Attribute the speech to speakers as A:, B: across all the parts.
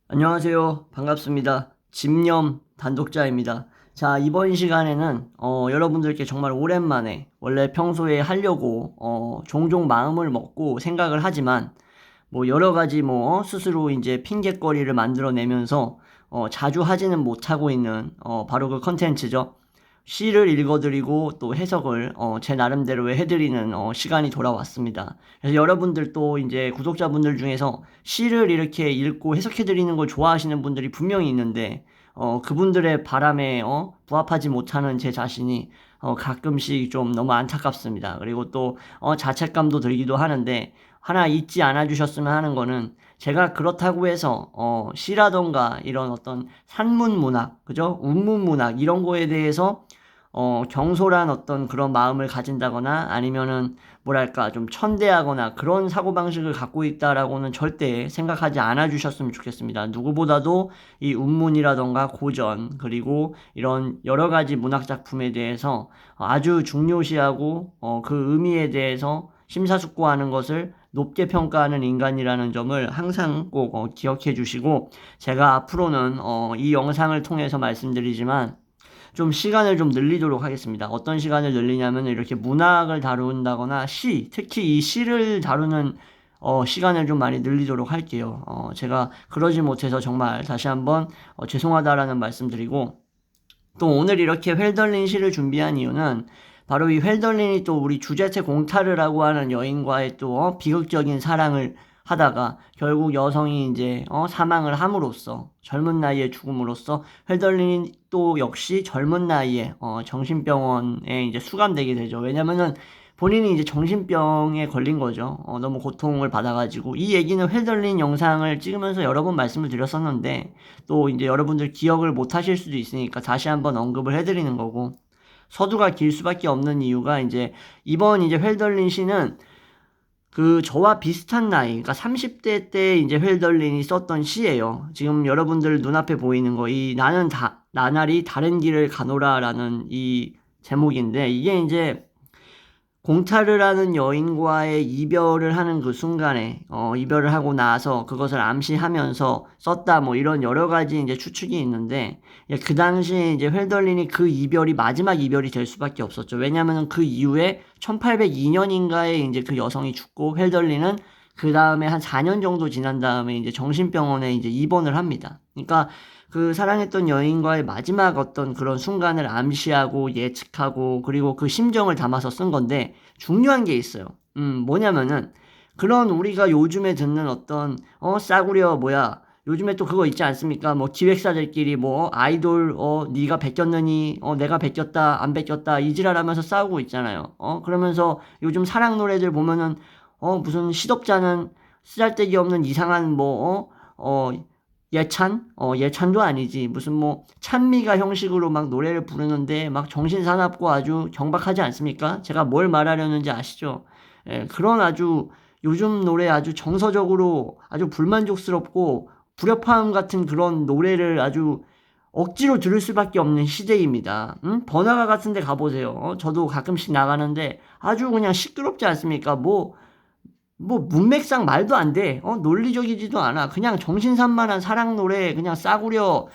A: 안녕하세요. 반갑습니다. 집념 단독자입니다. 자, 이번 시간에는 여러분들께 정말 오랜만에 원래 평소에 하려고 종종 마음을 먹고 생각을 하지만 뭐 여러 가지 스스로 이제 핑곗거리를 만들어내면서 자주 하지는 못하고 있는 바로 그 컨텐츠죠. 시를 읽어드리고 또 해석을 제 나름대로 해드리는 시간이 돌아왔습니다. 그래서 여러분들 또 이제 구독자분들 중에서 시를 이렇게 읽고 해석해드리는 걸 좋아하시는 분들이 분명히 있는데 그분들의 바람에 부합하지 못하는 제 자신이 가끔씩 좀 너무 안타깝습니다. 그리고 또 자책감도 들기도 하는데 하나 잊지 않아 주셨으면 하는 거는 제가 그렇다고 해서 시라던가 이런 어떤 산문 문학, 그죠? 운문 문학 이런 거에 대해서 경솔한 어떤 그런 마음을 가진다거나 아니면은 뭐랄까 좀 천대하거나 그런 사고방식을 갖고 있다라고는 절대 생각하지 않아 주셨으면 좋겠습니다. 누구보다도 이 운문이라던가 고전 그리고 이런 여러 가지 문학 작품에 대해서 아주 중요시하고 그 의미에 대해서 심사숙고하는 것을 높게 평가하는 인간이라는 점을 항상 꼭 기억해 주시고 제가 앞으로는 이 영상을 통해서 말씀드리지만 좀 시간을 좀 늘리도록 하겠습니다. 어떤 시간을 늘리냐면 이렇게 문학을 다룬다거나 특히 이 시를 다루는 시간을 좀 많이 늘리도록 할게요. 제가 그러지 못해서 정말 다시 한번 죄송하다라는 말씀드리고 또 오늘 이렇게 회 달린 시를 준비한 이유는 바로 이 회 달린이 또 우리 주제체 공타르라고 하는 여인과의 또 비극적인 사랑을 하다가 결국 여성이 이제 사망을 함으로써 젊은 나이에 죽음으로써 회 달린이 또 역시 젊은 나이에 정신병원에 이제 수감되게 되죠. 왜냐면은 본인이 이제 정신병에 걸린 거죠. 너무 고통을 받아가지고 이 얘기는 회 달린 영상을 찍으면서 여러 번 말씀을 드렸었는데 또 이제 여러분들 기억을 못 하실 수도 있으니까 다시 한번 언급을 해드리는 거고 서두가 길 수밖에 없는 이유가 이제 이번 이제 회 달린 시는 그 저와 비슷한 나이, 그러니까 30대 때 이제 회 달린이 썼던 시예요. 지금 여러분들 눈앞에 보이는 거, 이 나날이 다른 길을 가노라라는 이 제목인데 이게 이제 공타르라는 여인과의 이별을 하는 그 순간에 이별을 하고 나서 그것을 암시하면서 썼다 뭐 이런 여러 가지 이제 추측이 있는데 그 당시에 이제 회 달린이 그 이별이 마지막 이별이 될 수밖에 없었죠. 왜냐하면 그 이후에 1802년인가에 이제 그 여성이 죽고 회 달린은 그 다음에 한 4년 정도 지난 다음에 이제 정신병원에 이제 입원을 합니다. 그러니까 그 사랑했던 여인과의 마지막 어떤 그런 순간을 암시하고 예측하고 그리고 그 심정을 담아서 쓴 건데 중요한 게 있어요. 뭐냐면은 그런 우리가 요즘에 듣는 어떤 싸구려 뭐야 요즘에 또 그거 있지 않습니까? 뭐 기획사들끼리 뭐 아이돌 네가 베꼈느니 내가 베꼈다 안 베꼈다 이지랄하면서 싸우고 있잖아요. 그러면서 요즘 사랑 노래들 보면은 무슨 시덥잖은 쓰잘데기 없는 이상한 예찬도 아니지. 무슨 찬미가 형식으로 막 노래를 부르는데 막 정신사납고 아주 경박하지 않습니까? 제가 뭘 말하려는지 아시죠? 예, 그런 아주 요즘 노래 아주 정서적으로 아주 불만족스럽고 불협화음 같은 그런 노래를 아주 억지로 들을 수밖에 없는 시대입니다. 번화가 같은 데 가보세요. 저도 가끔씩 나가는데 아주 그냥 시끄럽지 않습니까? 문맥상 말도 안 돼. 논리적이지도 않아. 그냥 정신산만한 사랑 노래, 그냥 싸구려,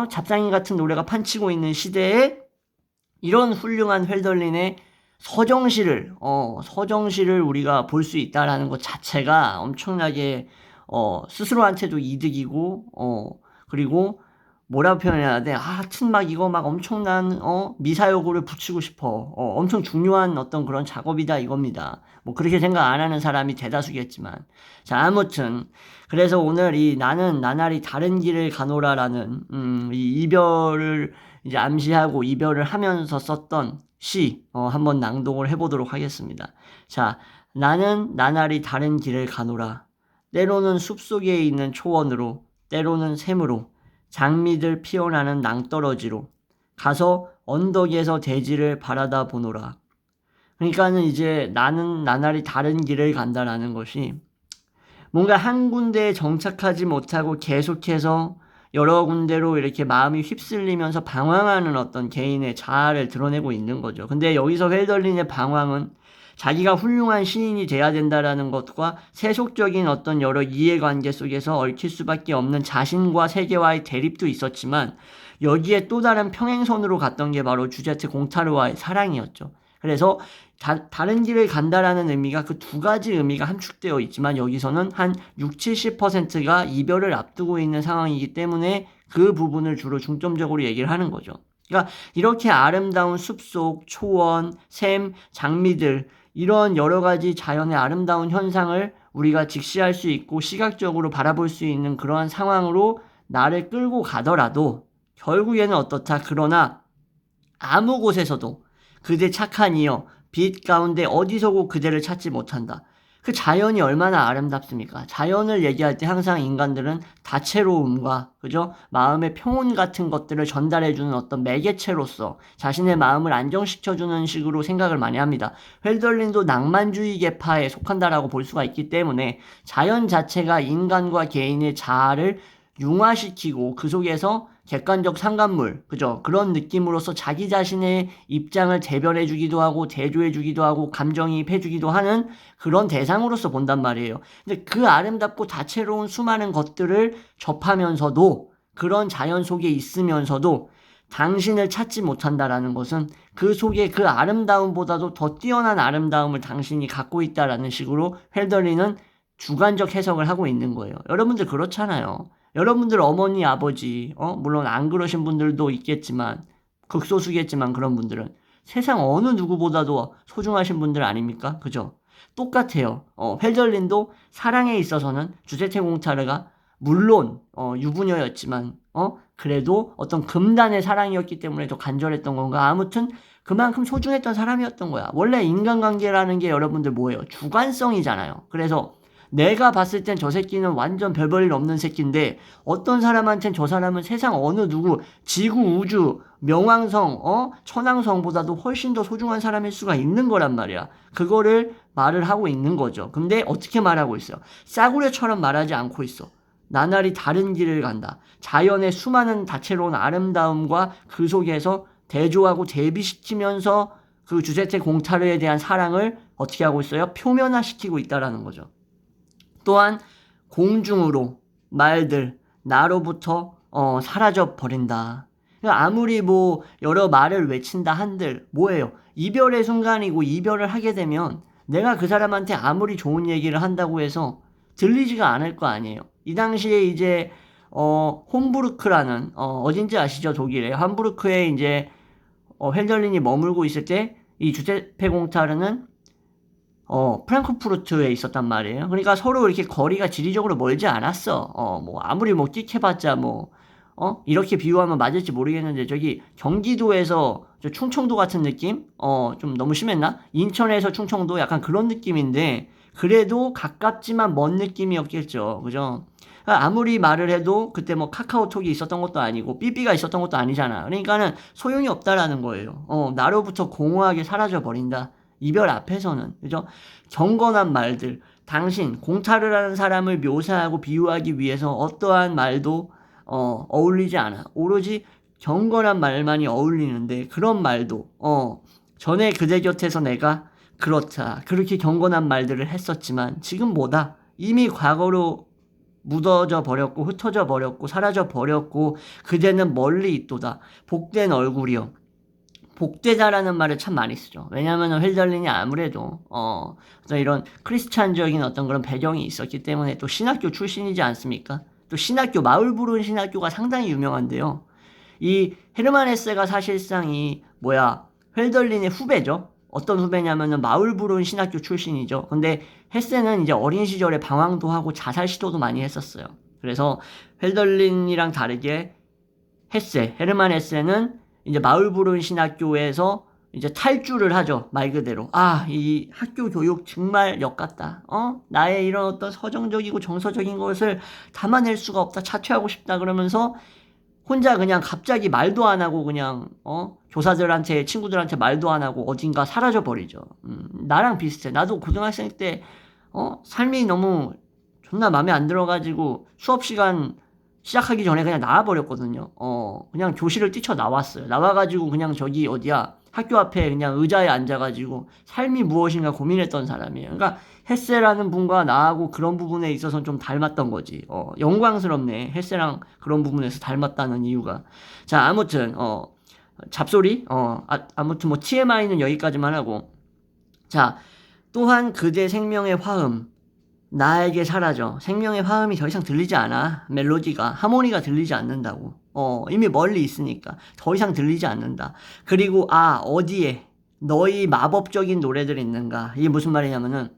A: 잡상인 같은 노래가 판치고 있는 시대에 이런 훌륭한 회 달린의 서정시를 우리가 볼 수 있다라는 것 자체가 엄청나게, 스스로한테도 이득이고, 그리고 뭐라고 표현해야 돼? 하여튼 막 이거 막 엄청난, 미사여구를 붙이고 싶어. 엄청 중요한 어떤 그런 작업이다 이겁니다. 뭐 그렇게 생각 안 하는 사람이 대다수겠지만. 자, 아무튼. 그래서 오늘 이 나는 나날이 다른 길을 가노라라는, 이 이별을 이제 암시하고 이별을 하면서 썼던 시, 한번 낭독을 해보도록 하겠습니다. 자, 나는 나날이 다른 길을 가노라. 때로는 숲속에 있는 초원으로, 때로는 샘으로, 장미들 피어나는 낭떠러지로, 가서 언덕에서 대지를 바라다 보노라. 그러니까는 이제 나는 나날이 다른 길을 간다라는 것이 뭔가 한 군데에 정착하지 못하고 계속해서 여러 군데로 이렇게 마음이 휩쓸리면서 방황하는 어떤 개인의 자아를 드러내고 있는 거죠. 근데 여기서 회 달린의 방황은 자기가 훌륭한 신인이 돼야 된다라는 것과 세속적인 어떤 여러 이해관계 속에서 얽힐 수밖에 없는 자신과 세계와의 대립도 있었지만 여기에 또 다른 평행선으로 갔던 게 바로 주제트 공타르와의 사랑이었죠. 그래서 다른 길을 간다라는 의미가 그 두 가지 의미가 함축되어 있지만 여기서는 한 60-70%가 이별을 앞두고 있는 상황이기 때문에 그 부분을 주로 중점적으로 얘기를 하는 거죠. 그러니까 이렇게 아름다운 숲속, 초원, 샘, 장미들 이런 여러 가지 자연의 아름다운 현상을 우리가 직시할 수 있고 시각적으로 바라볼 수 있는 그러한 상황으로 나를 끌고 가더라도 결국에는 어떻다. 그러나 아무 곳에서도 그대 착한 이여 빛 가운데 어디서고 그대를 찾지 못한다. 그 자연이 얼마나 아름답습니까? 자연을 얘기할 때 항상 인간들은 다채로움과 그죠? 마음의 평온 같은 것들을 전달해주는 어떤 매개체로서 자신의 마음을 안정시켜주는 식으로 생각을 많이 합니다. 헬덜린도 낭만주의 계파에 속한다라고 볼 수가 있기 때문에 자연 자체가 인간과 개인의 자아를 융화시키고 그 속에서 객관적 상관물, 그죠? 그런 느낌으로서 자기 자신의 입장을 대변해주기도 하고 대조해주기도 하고 감정이입해주기도 하는 그런 대상으로서 본단 말이에요. 근데 그 아름답고 다채로운 수많은 것들을 접하면서도 그런 자연 속에 있으면서도 당신을 찾지 못한다라는 것은 그 속에 그 아름다움보다도 더 뛰어난 아름다움을 당신이 갖고 있다라는 식으로 헬더리는 주관적 해석을 하고 있는 거예요. 여러분들 그렇잖아요. 여러분들 어머니, 아버지, 물론 안 그러신 분들도 있겠지만, 극소수겠지만 그런 분들은 세상 어느 누구보다도 소중하신 분들 아닙니까? 그죠? 똑같아요. 헬절린도 사랑에 있어서는 주제테 공타르가 물론 유부녀였지만 그래도 어떤 금단의 사랑이었기 때문에 더 간절했던 건가? 아무튼 그만큼 소중했던 사람이었던 거야. 원래 인간관계라는 게 여러분들 뭐예요? 주관성이잖아요. 그래서 내가 봤을 땐 저 새끼는 완전 별 볼 일 없는 새끼인데 어떤 사람한텐 저 사람은 세상 어느 누구 지구 우주 명왕성 천왕성보다도 훨씬 더 소중한 사람일 수가 있는 거란 말이야. 그거를 말을 하고 있는 거죠. 근데 어떻게 말하고 있어요? 싸구려처럼 말하지 않고 있어. 나날이 다른 길을 간다. 자연의 수많은 다채로운 아름다움과 그 속에서 대조하고 대비시키면서 그 주제테 공타르에 대한 사랑을 어떻게 하고 있어요? 표면화시키고 있다라는 거죠. 또한 공중으로 말들 나로부터 사라져 버린다. 아무리 뭐 여러 말을 외친다 한들 뭐예요? 이별의 순간이고 이별을 하게 되면 내가 그 사람한테 아무리 좋은 얘기를 한다고 해서 들리지가 않을 거 아니에요. 이 당시에 이제 홈부르크라는 어딘지 아시죠? 독일에 함부르크에 이제 헬덜린이 머물고 있을 때 이 주제페 공타르는 프랑크푸르트에 있었단 말이에요. 그러니까 서로 이렇게 거리가 지리적으로 멀지 않았어. 뭐, 아무리 뭐, 끽해봤자 뭐, 이렇게 비유하면 맞을지 모르겠는데, 저기, 경기도에서 충청도 같은 느낌? 좀 너무 심했나? 인천에서 충청도 약간 그런 느낌인데, 그래도 가깝지만 먼 느낌이었겠죠. 그죠? 그러니까 아무리 말을 해도 그때 뭐 카카오톡이 있었던 것도 아니고 삐삐가 있었던 것도 아니잖아. 그러니까는 소용이 없다라는 거예요. 나로부터 공허하게 사라져 버린다. 이별 앞에서는 그죠? 경건한 말들 당신 공타르라는 사람을 묘사하고 비유하기 위해서 어떠한 말도 어울리지 않아. 오로지 경건한 말만이 어울리는데 그런 말도 전에 그대 곁에서 내가 그렇다 그렇게 경건한 말들을 했었지만 지금 뭐다 이미 과거로 묻어져 버렸고 흩어져 버렸고 사라져 버렸고 그대는 멀리 있도다. 복된 얼굴이여. 복되다라는 말을 참 많이 쓰죠. 왜냐하면 헬달린이 아무래도 어떤 이런 크리스찬적인 어떤 그런 배경이 있었기 때문에 또 신학교 출신이지 않습니까? 또 신학교 마울브룬 신학교가 상당히 유명한데요. 이 헤르만 헤세가 사실상 이 헬덜린의 후배죠. 어떤 후배냐면은 마울브룬 신학교 출신이죠. 근데 헤세는 이제 어린 시절에 방황도 하고 자살 시도도 많이 했었어요. 그래서 헬덜린이랑 다르게 헤르만 헤세는 이제 마울브룬 신학교에서 이제 탈주를 하죠. 말 그대로. 이 학교 교육 정말 역같다. 나의 이런 어떤 서정적이고 정서적인 것을 담아낼 수가 없다. 자퇴하고 싶다. 그러면서 혼자 그냥 갑자기 말도 안 하고 그냥 교사들한테 친구들한테 말도 안 하고 어딘가 사라져 버리죠. 나랑 비슷해. 나도 고등학생 때 삶이 너무 존나 마음에 안 들어가지고 수업 시간 시작하기 전에 그냥 나와버렸거든요. 그냥 교실을 뛰쳐나왔어요. 나와가지고 그냥 저기 어디야 학교 앞에 그냥 의자에 앉아가지고 삶이 무엇인가 고민했던 사람이에요. 그러니까 햇세라는 분과 나하고 그런 부분에 있어서는 좀 닮았던 거지. 영광스럽네. 햇세랑 그런 부분에서 닮았다는 이유가. 자, 아무튼 잡소리. 아무튼 뭐 TMI는 여기까지만 하고. 자, 또한 그대 생명의 화음 나에게 사라져. 생명의 화음이 더 이상 들리지 않아. 멜로디가 하모니가 들리지 않는다고. 이미 멀리 있으니까 더 이상 들리지 않는다. 그리고 어디에 너희 마법적인 노래들이 있는가? 이게 무슨 말이냐면은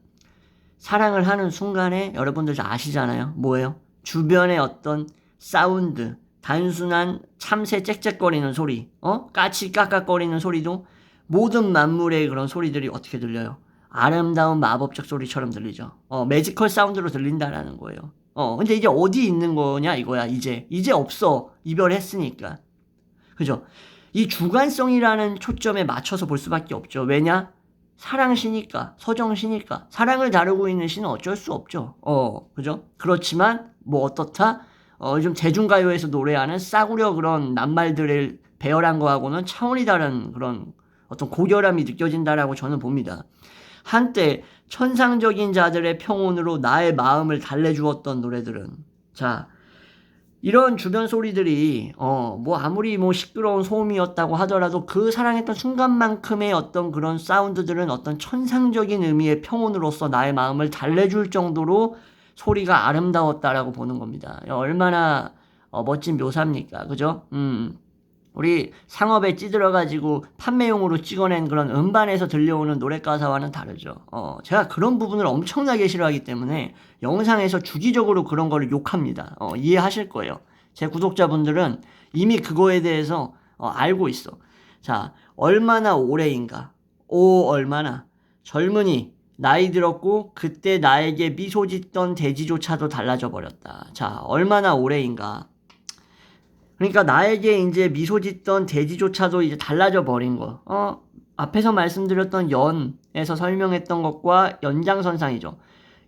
A: 사랑을 하는 순간에 여러분들 다 아시잖아요. 뭐예요? 주변의 어떤 사운드, 단순한 참새 짹짹거리는 소리, 까치 깍깍거리는 소리도 모든 만물의 그런 소리들이 어떻게 들려요? 아름다운 마법적 소리처럼 들리죠. 매지컬 사운드로 들린다라는 거예요. 근데 이게 어디 있는 거냐 이거야, 이제. 이제 없어. 이별했으니까. 그죠? 이 주관성이라는 초점에 맞춰서 볼 수밖에 없죠. 왜냐? 사랑시니까, 서정시니까. 사랑을 다루고 있는 시는 어쩔 수 없죠. 그죠? 그렇지만, 뭐 어떻다? 요즘 대중가요에서 노래하는 싸구려 그런 낱말들을 배열한 거하고는 차원이 다른 그런 어떤 고결함이 느껴진다라고 저는 봅니다. 한때 천상적인 자들의 평온으로 나의 마음을 달래주었던 노래들은, 자, 이런 주변 소리들이 뭐 아무리 뭐 시끄러운 소음이었다고 하더라도 그 사랑했던 순간만큼의 어떤 그런 사운드들은 어떤 천상적인 의미의 평온으로서 나의 마음을 달래줄 정도로 소리가 아름다웠다라고 보는 겁니다. 얼마나 멋진 묘사입니까? 그죠? 우리 상업에 찌들어가지고 판매용으로 찍어낸 그런 음반에서 들려오는 노래 가사와는 다르죠. 제가 그런 부분을 엄청나게 싫어하기 때문에 영상에서 주기적으로 그런 거를 욕합니다. 이해하실 거예요. 제 구독자분들은 이미 그거에 대해서 알고 있어. 자, 얼마나 오래인가? 얼마나. 젊은이, 나이 들었고 그때 나에게 미소 짓던 돼지조차도 달라져 버렸다. 자, 얼마나 오래인가? 그러니까 나에게 이제 미소 짓던 돼지조차도 이제 달라져 버린 거. 앞에서 말씀드렸던 연에서 설명했던 것과 연장선상이죠.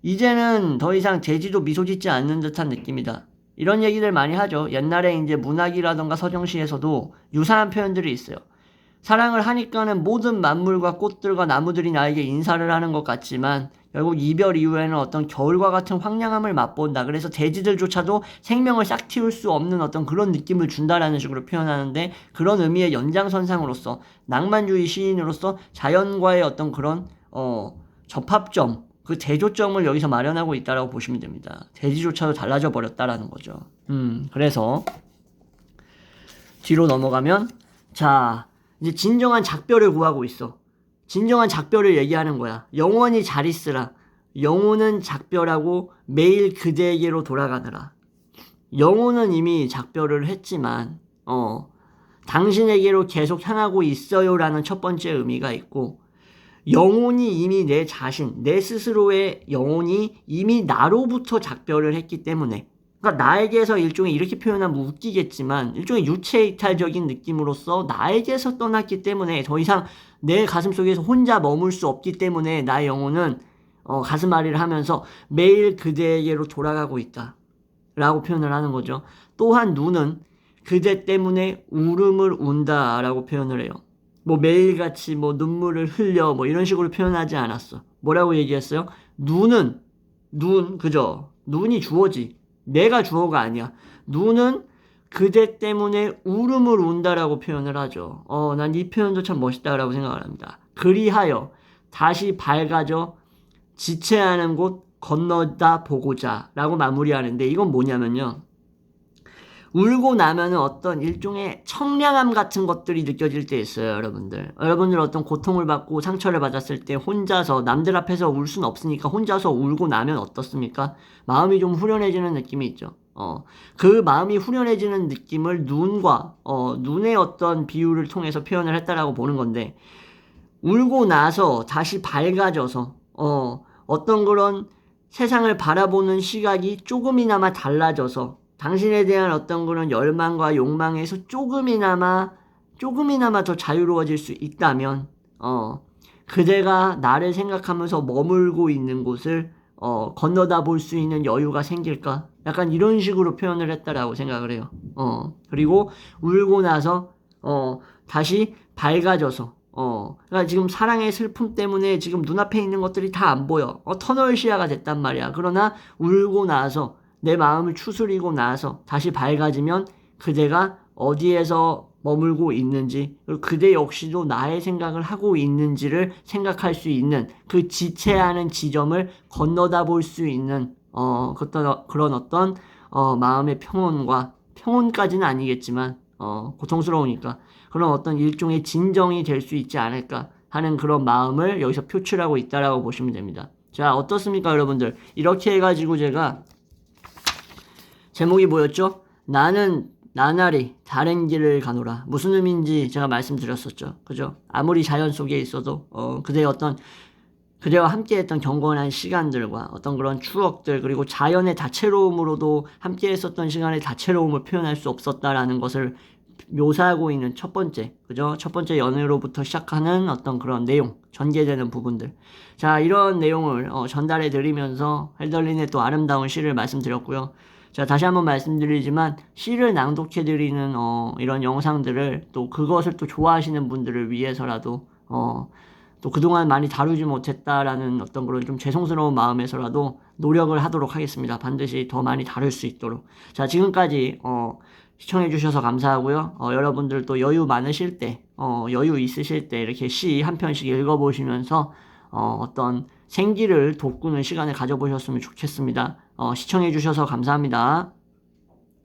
A: 이제는 더 이상 돼지도 미소 짓지 않는 듯한 느낌이다. 이런 얘기들 많이 하죠. 옛날에 이제 문학이라던가 서정시에서도 유사한 표현들이 있어요. 사랑을 하니까는 모든 만물과 꽃들과 나무들이 나에게 인사를 하는 것 같지만 결국 이별 이후에는 어떤 겨울과 같은 황량함을 맛본다. 그래서 돼지들조차도 생명을 싹 틔울 수 없는 어떤 그런 느낌을 준다라는 식으로 표현하는데, 그런 의미의 연장선상으로서 낭만주의 시인으로서 자연과의 어떤 그런 접합점, 그 대조점을 여기서 마련하고 있다라고 보시면 됩니다. 돼지조차도 달라져 버렸다라는 거죠. 그래서 뒤로 넘어가면, 자, 이제 진정한 작별을 구하고 있어. 진정한 작별을 얘기하는 거야. 영원히 잘 있으라. 영혼은 작별하고 매일 그대에게로 돌아가느라. 영혼은 이미 작별을 했지만 당신에게로 계속 향하고 있어요라는 첫 번째 의미가 있고, 영혼이 이미 내 자신, 내 스스로의 영혼이 이미 나로부터 작별을 했기 때문에, 그러니까 나에게서 일종의, 이렇게 표현하면 웃기겠지만 일종의 유체이탈적인 느낌으로서 나에게서 떠났기 때문에 더 이상 내 가슴속에서 혼자 머물 수 없기 때문에 나의 영혼은 가슴앓이를 하면서 매일 그대에게로 돌아가고 있다 라고 표현을 하는 거죠. 또한 눈은 그대 때문에 울음을 운다 라고 표현을 해요. 뭐 매일같이 뭐 눈물을 흘려 뭐 이런 식으로 표현하지 않았어. 뭐라고 얘기했어요? 눈은, 그죠? 눈이 주어지, 내가 주어가 아니야. 눈은 그대 때문에 울음을 운다라고 표현을 하죠. 난 이 표현도 참 멋있다라고 생각을 합니다. 그리하여 다시 밝아져 지체하는 곳 건너다 보고자 라고 마무리하는데, 이건 뭐냐면요, 울고 나면은 어떤 일종의 청량함 같은 것들이 느껴질 때 있어요, 여러분들. 여러분들 어떤 고통을 받고 상처를 받았을 때 혼자서, 남들 앞에서 울 순 없으니까 혼자서 울고 나면 어떻습니까? 마음이 좀 후련해지는 느낌이 있죠. 그 마음이 후련해지는 느낌을 눈의 어떤 비유를 통해서 표현을 했다라고 보는 건데, 울고 나서 다시 밝아져서, 어떤 그런 세상을 바라보는 시각이 조금이나마 달라져서 당신에 대한 어떤 그런 열망과 욕망에서 조금이나마 더 자유로워질 수 있다면, 그대가 나를 생각하면서 머물고 있는 곳을 건너다 볼 수 있는 여유가 생길까? 약간 이런 식으로 표현을 했다라고 생각을 해요. 그리고 울고 나서 다시 밝아져서 그러니까 지금 사랑의 슬픔 때문에 지금 눈앞에 있는 것들이 다 안 보여. 터널 시야가 됐단 말이야. 그러나 울고 나서 내 마음을 추스리고 나서 다시 밝아지면 그대가 어디에서 머물고 있는지, 그리고 그대 역시도 나의 생각을 하고 있는지를 생각할 수 있는 그 지체하는 지점을 건너다 볼 수 있는, 그런 어떤, 마음의 평온까지는 아니겠지만, 고통스러우니까, 그런 어떤 일종의 진정이 될 수 있지 않을까 하는 그런 마음을 여기서 표출하고 있다라고 보시면 됩니다. 자, 어떻습니까, 여러분들? 이렇게 해가지고 제가 제목이 뭐였죠? 나는 나날이 다른 길을 가노라. 무슨 의미인지 제가 말씀드렸었죠. 그죠? 아무리 자연 속에 있어도, 그대와 함께 했던 경건한 시간들과 어떤 그런 추억들, 그리고 자연의 다채로움으로도 함께 했었던 시간의 다채로움을 표현할 수 없었다라는 것을 묘사하고 있는 첫 번째, 그죠? 첫 번째 연애로부터 시작하는 어떤 그런 내용, 전개되는 부분들. 자, 이런 내용을 전달해 드리면서 헬덜린의 또 아름다운 시를 말씀드렸고요. 자, 다시 한번 말씀드리지만 시를 낭독해 드리는 이런 영상들을 또 그것을 또 좋아하시는 분들을 위해서라도 또 그동안 많이 다루지 못했다라는 어떤 그런 좀 죄송스러운 마음에서라도 노력을 하도록 하겠습니다. 반드시 더 많이 다룰 수 있도록. 자, 지금까지 시청해 주셔서 감사하고요. 여러분들 또 여유 많으실 때, 여유 있으실 때 이렇게 시 한 편씩 읽어보시면서 어떤 생기를 돋구는 시간을 가져보셨으면 좋겠습니다. 시청해 주셔서 감사합니다.